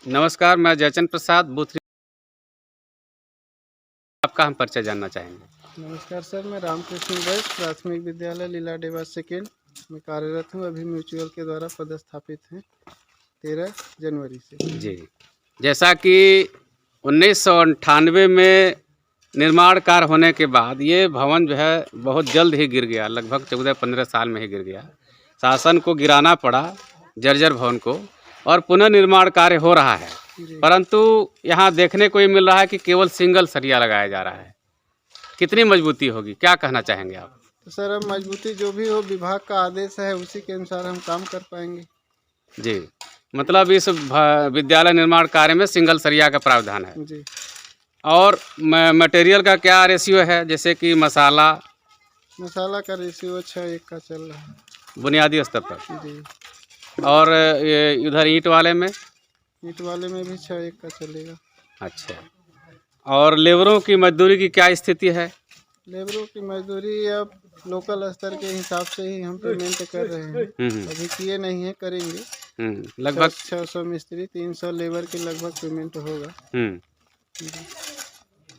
नमस्कार, मैं जयचंद प्रसाद बूथ। आपका हम परिचय जानना चाहेंगे। नमस्कार सर, मैं रामकृष्ण वैश्य प्राथमिक विद्यालय लीला डेवा सेकेंड में कार्यरत हूँ। अभी म्यूचुअल के द्वारा पदस्थापित हैं 13 जनवरी से। जी, जैसा कि 1998 में निर्माण कार्य होने के बाद ये भवन जो है बहुत जल्द ही गिर गया, लगभग 14-15 साल में ही गिर गया। शासन को गिराना पड़ा जर्जर भवन को और पुनर्निर्माण कार्य हो रहा है, परंतु यहाँ देखने को ये मिल रहा है कि केवल सिंगल सरिया लगाया जा रहा है। कितनी मजबूती होगी, क्या कहना चाहेंगे आप? तो सर, अब मजबूती जो भी हो, विभाग का आदेश है, उसी के अनुसार हम काम कर पाएंगे। जी, मतलब इस विद्यालय निर्माण कार्य में सिंगल सरिया का प्रावधान है जी। और मटेरियल का क्या रेशियो है, जैसे कि मसाला का रेशियो 6:1 का चल रहा है बुनियादी स्तर पर जी। और इधर ईंट वाले में भी 6:1 का चलेगा। अच्छा, और लेबरों की मजदूरी की क्या स्थिति है? लेबरों की मजदूरी अब लोकल स्तर के हिसाब से ही हम पेमेंट कर रहे हैं। अभी किए नहीं है, करेंगे। लगभग 600 मिस्त्री, 300 लेबर के लगभग पेमेंट होगा।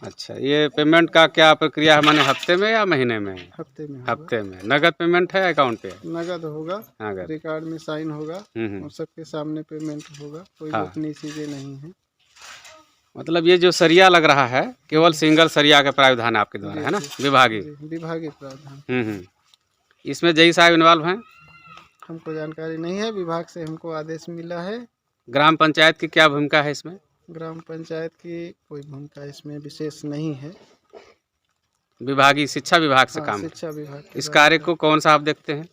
अच्छा, ये पेमेंट का क्या प्रक्रिया है, माने हफ्ते में या महीने में? हफ्ते में नगद पेमेंट है, अकाउंट पे? नगद होगा, रिकॉर्ड में साइन होगा और सबके सामने पेमेंट होगा। कोई गोपनीय चीजें नहीं है। मतलब ये जो सरिया लग रहा है केवल सिंगल सरिया का प्रावधान आपके द्वारा है ना, विभागीय प्रावधान। इसमें जई साहब इन्वॉल्व हैं? हमको जानकारी नहीं है, विभाग से हमको आदेश मिला है। ग्राम पंचायत की क्या भूमिका है इसमें? ग्राम पंचायत की कोई भूमिका इसमें विशेष नहीं है। विभागीय शिक्षा विभाग से काम। शिक्षा विभाग। इस कार्य को कौन सा आप देखते हैं?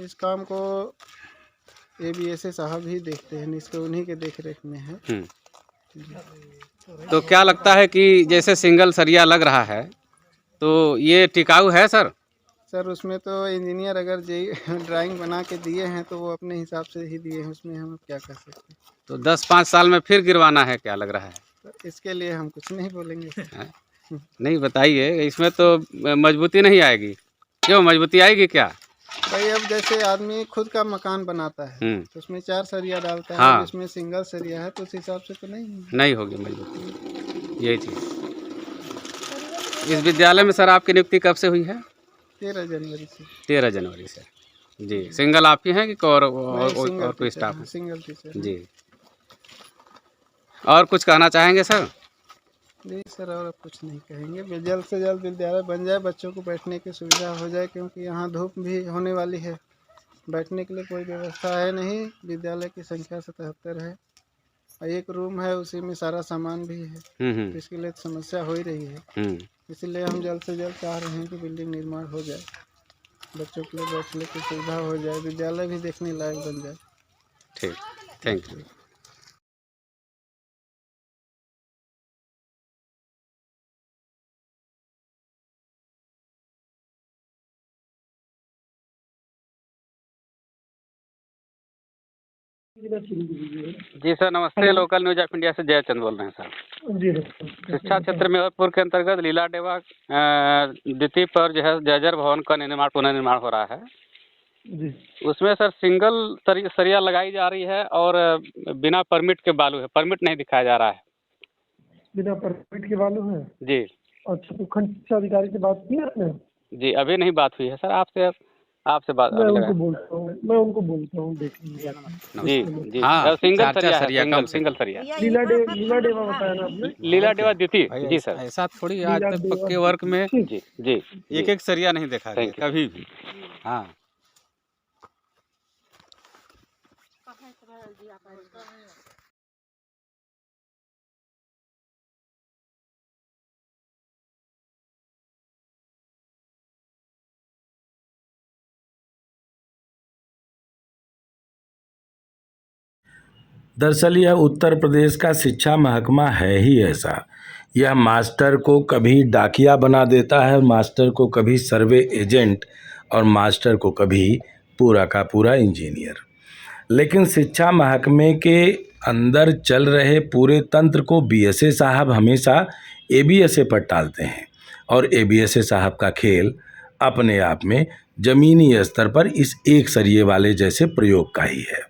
इस काम को ABSA साहब ही देखते हैं, इसको उन्हीं के देख रेख में है। तो क्या लगता है कि जैसे सिंगल सरिया लग रहा है तो ये टिकाऊ है सर? सर, उसमें तो इंजीनियर अगर ड्राइंग बना के दिए हैं तो वो अपने हिसाब से ही दिए हैं, उसमें हम क्या कर सकते हैं। तो 10-5 साल में फिर गिरवाना है, क्या लग रहा है? तो इसके लिए हम कुछ नहीं बोलेंगे। नहीं बताइए, इसमें तो मजबूती नहीं आएगी। क्यों मजबूती आएगी क्या भाई? अब जैसे आदमी खुद का मकान बनाता है तो उसमें 4 सरिया डालता है। हाँ। इसमें सिंगल सरिया है तो उस हिसाब से तो नहीं होगी मजबूती। यही चीज़। इस विद्यालय में सर आपकी नियुक्ति कब से हुई है? 13 जनवरी से। 13 जनवरी से। जी, सिंगल आप ही हैं कि और कोई स्टाफ है? सिंगल टीचर जी। और कुछ कहना चाहेंगे सर? जी सर, और अब कुछ नहीं कहेंगे। जल्द से जल्द विद्यालय बन जाए, बच्चों को बैठने की सुविधा हो जाए, क्योंकि यहाँ धूप भी होने वाली है। बैठने के लिए कोई व्यवस्था है नहीं। विद्यालय की संख्या 77 है और एक रूम है, उसी में सारा सामान भी है। तो इसके लिए समस्या हो ही रही है। इसलिए हम जल्द से जल्द चाह रहे हैं कि बिल्डिंग निर्माण हो जाए, बच्चों के लिए बैठने की सुविधा हो जाए, विद्यालय भी देखने लायक बन जाए। ठीक, थैंक यू। जी सर, नमस्ते। लोकल न्यूज ऑफ इंडिया से जयचंद बोल रहे हैं सर। जी। शिक्षा क्षेत्र मेहरपुर के अंतर्गत लीला डेवा द्वितीय पर जो है जर्जर भवन का पुनर्निर्माण हो रहा है जी। उसमें सर सिंगल सरिया लगाई जा रही है और बिना परमिट के बालू है, परमिट नहीं दिखाया जा रहा है। बिना परमिट के बालू है जी। अच्छा, तो खंड शिक्षा अधिकारी से बात की आपने? जी, अभी नहीं बात हुई है सर, आपसे बात। मैं उनको बोलता हूँ देखेंगे। जी जी हाँ, सिंगल सरिया लीला डेवा बताया ना आपने? लीला डेवा द्वितीय। जी सर, ऐसा थोड़ी आज तक पक्के वर्क में जी जी एक सरिया नहीं देखा गया कभी भी। हाँ, दरअसल यह उत्तर प्रदेश का शिक्षा महकमा है ही ऐसा। यह मास्टर को कभी डाकिया बना देता है, मास्टर को कभी सर्वे एजेंट और मास्टर को कभी पूरा का पूरा इंजीनियर। लेकिन शिक्षा महकमे के अंदर चल रहे पूरे तंत्र को BSA साहब हमेशा ABSA पर टालते हैं और ABSA साहब का खेल अपने आप में ज़मीनी स्तर पर इस एक सरिये वाले जैसे प्रयोग का ही है।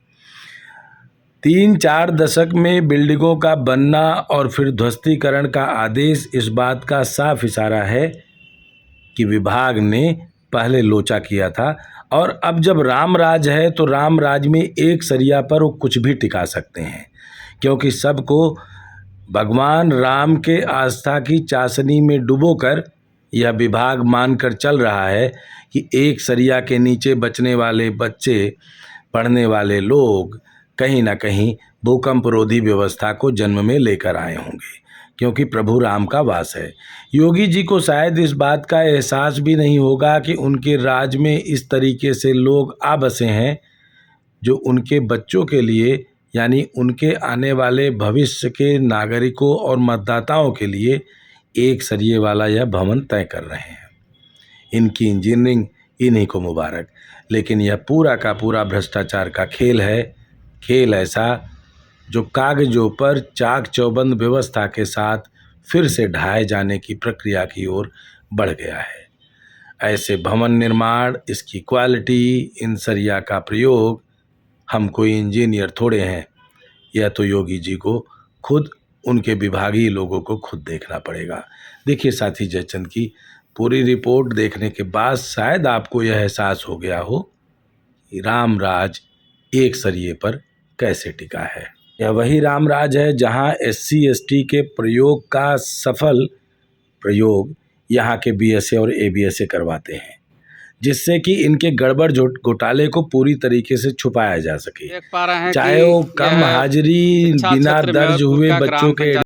3-4 दशक में बिल्डिंगों का बनना और फिर ध्वस्तीकरण का आदेश इस बात का साफ इशारा है कि विभाग ने पहले लोचा किया था, और अब जब राम राज है तो राम राज में एक सरिया पर वो कुछ भी टिका सकते हैं, क्योंकि सबको भगवान राम के आस्था की चाशनी में डुबोकर यह विभाग मानकर चल रहा है कि एक सरिया के नीचे बचने वाले बच्चे, पढ़ने वाले लोग कहीं ना कहीं भूकंप रोधी व्यवस्था को जन्म में लेकर आए होंगे, क्योंकि प्रभु राम का वास है। योगी जी को शायद इस बात का एहसास भी नहीं होगा कि उनके राज में इस तरीके से लोग आ बसे हैं जो उनके बच्चों के लिए, यानी उनके आने वाले भविष्य के नागरिकों और मतदाताओं के लिए एक सरिये वाला यह भवन तय कर रहे हैं। इनकी इंजीनियरिंग इन्हीं को मुबारक, लेकिन यह पूरा का पूरा भ्रष्टाचार का खेल है। खेल ऐसा जो कागजों पर चाक चौबंद व्यवस्था के साथ फिर से ढाए जाने की प्रक्रिया की ओर बढ़ गया है। ऐसे भवन निर्माण, इसकी क्वालिटी, इन सरिया का प्रयोग, हम कोई इंजीनियर थोड़े हैं, यह तो योगी जी को खुद, उनके विभागीय लोगों को खुद देखना पड़ेगा। देखिए साथी, जयचंद की पूरी रिपोर्ट देखने के बाद शायद आपको यह एहसास हो गया हो कि राम राज एक सरिये पर कैसे टिका है। यह वही राम राज है जहां SC ST के प्रयोग का सफल प्रयोग यहाँ के BSA और ABSA करवाते हैं, जिससे कि इनके गड़बड़ घोटाले को पूरी तरीके से छुपाया जा सके, देख पा रहे हैं चाहे कि वो कम यह हाजिरी, शिक्षा बिना क्षेत्र में दर्ज हुए खुद का बच्चों ग्राम के